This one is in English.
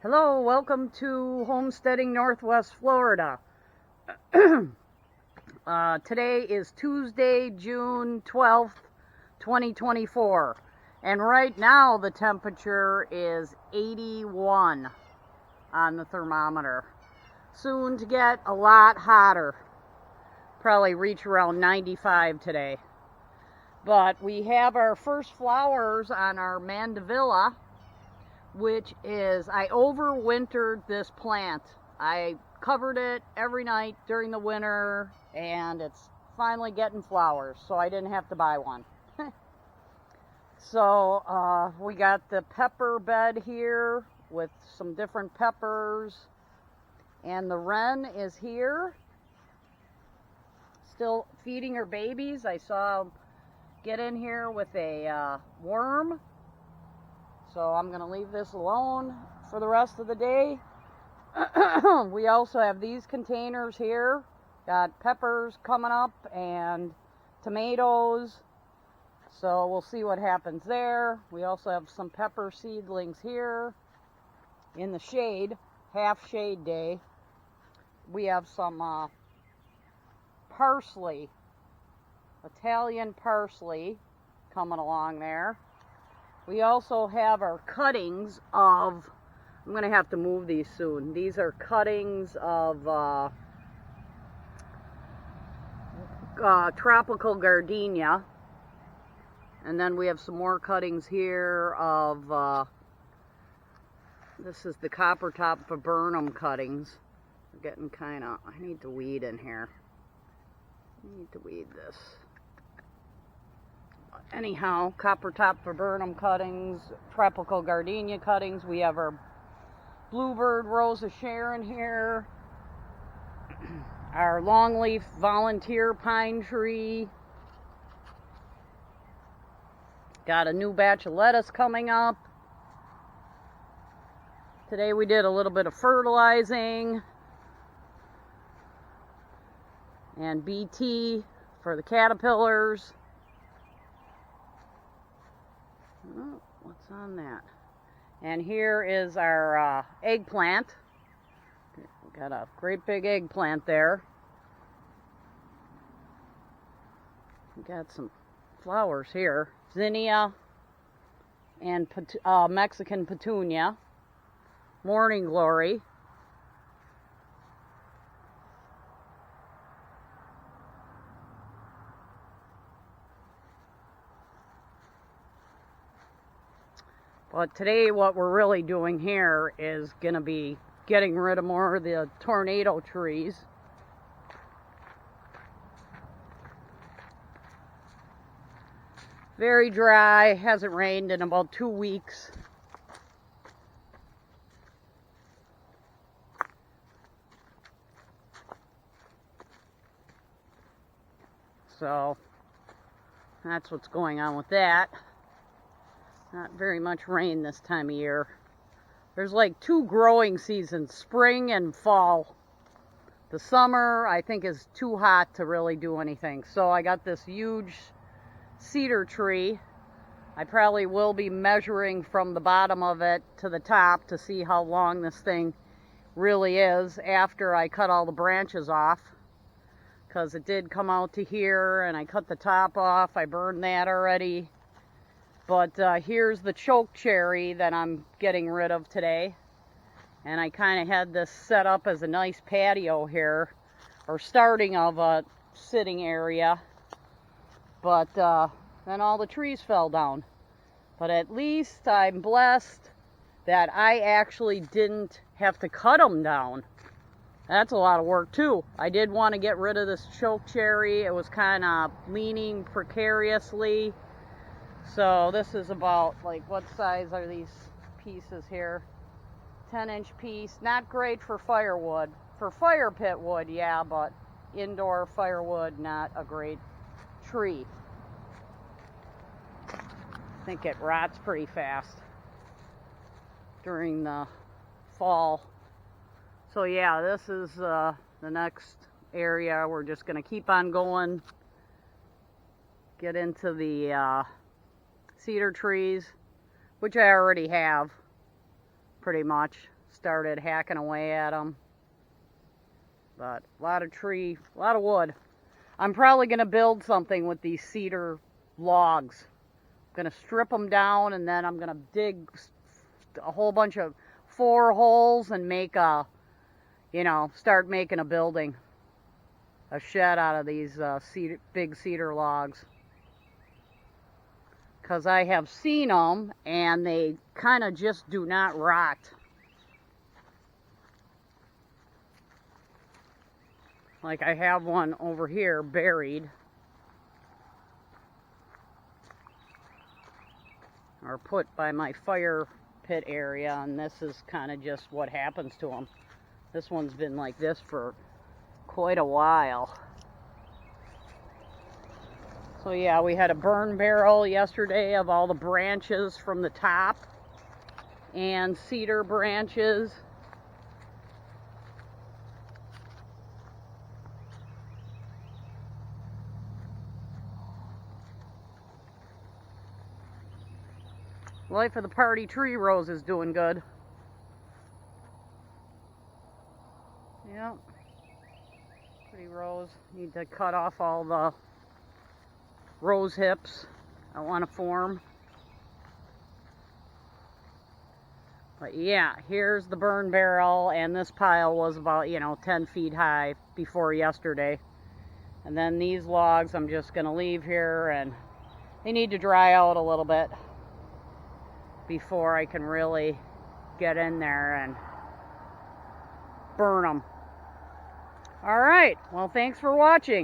Hello, welcome to Homesteading Northwest Florida. Today is Tuesday, June 12th, 2024. And right now the temperature is 81 on the thermometer. Soon to get a lot hotter. Probably reach around 95 today. But we have our first flowers on our mandevilla, which is, I overwintered this plant. I covered it every night during the winter, and it's finally getting flowers, so I didn't have to buy one. So we got the pepper bed here with some different peppers, and the wren is here, still feeding her babies. I saw them get in here with a worm. So I'm going to leave this alone for the rest of the day. We also have these containers here. Got peppers coming up and tomatoes. So we'll see what happens there. We also have some pepper seedlings here in the shade, half shade day. We have some parsley, Italian parsley coming along there. We also have our cuttings of, I'm going to have to move these soon. These are cuttings of tropical gardenia. And then we have some more cuttings here of, this is the copper top viburnum cuttings. We're getting kind of, I need to weed in here. I need to weed this. Anyhow, copper top viburnum cuttings, tropical gardenia cuttings. We have our bluebird rose of Sharon here, our longleaf volunteer pine tree. Got a new batch of lettuce coming up. Today we did a little bit of fertilizing and BT for the caterpillars. Oh, what's on that? And here is our eggplant. We've got a great big eggplant there. We've got some flowers here. Zinnia and Mexican petunia. Morning glory. But today what we're really doing here is going to be getting rid of more of the tornado trees. Very dry, hasn't rained in about 2 weeks. So that's what's going on with that. Not very much rain this time of year. There's like 2 growing seasons, spring and fall. The summer, I think, is too hot to really do anything. So I got this huge cedar tree. I probably will be measuring from the bottom of it to the top to see how long this thing really is after I cut all the branches off. Because it did come out to here, and I cut the top off. I burned that already. But here's the choke cherry that I'm getting rid of today. And I kind of had this set up as a nice patio here, or starting of a sitting area. But then all the trees fell down. But at least I'm blessed that I actually didn't have to cut them down. That's a lot of work too. I did want to get rid of this choke cherry. It was kind of leaning precariously. So this is about, like, what size are these pieces here? 10-inch piece. Not great for firewood. For fire pit wood, yeah, but indoor firewood, not a great tree. I think it rots pretty fast during the fall. So yeah, this is the next area. We're just going to keep on going. Get into the cedar trees, which I already have pretty much. started hacking away at them. But a lot of wood. I'm probably going to build something with these cedar logs. I'm going to strip them down, and then I'm going to dig a whole bunch of 4 holes and make a, start making a building. A shed out of these big cedar logs. Because I have seen them, and they kind of just do not rot. Like I have one over here buried. Or put by my fire pit area, and this is kind of just what happens to them. This one's been like this for quite a while. So yeah, we had a burn barrel yesterday of all the branches from the top and cedar branches. Life of the Party tree rose is doing good. Yep. Pretty rose. Need to cut off all the rose hips I want to form. But yeah, here's the burn barrel, and this pile was about, 10 feet high before yesterday. And then these logs I'm just going to leave here, and they need to dry out a little bit before I can really get in there and burn them. All right, well, thanks for watching.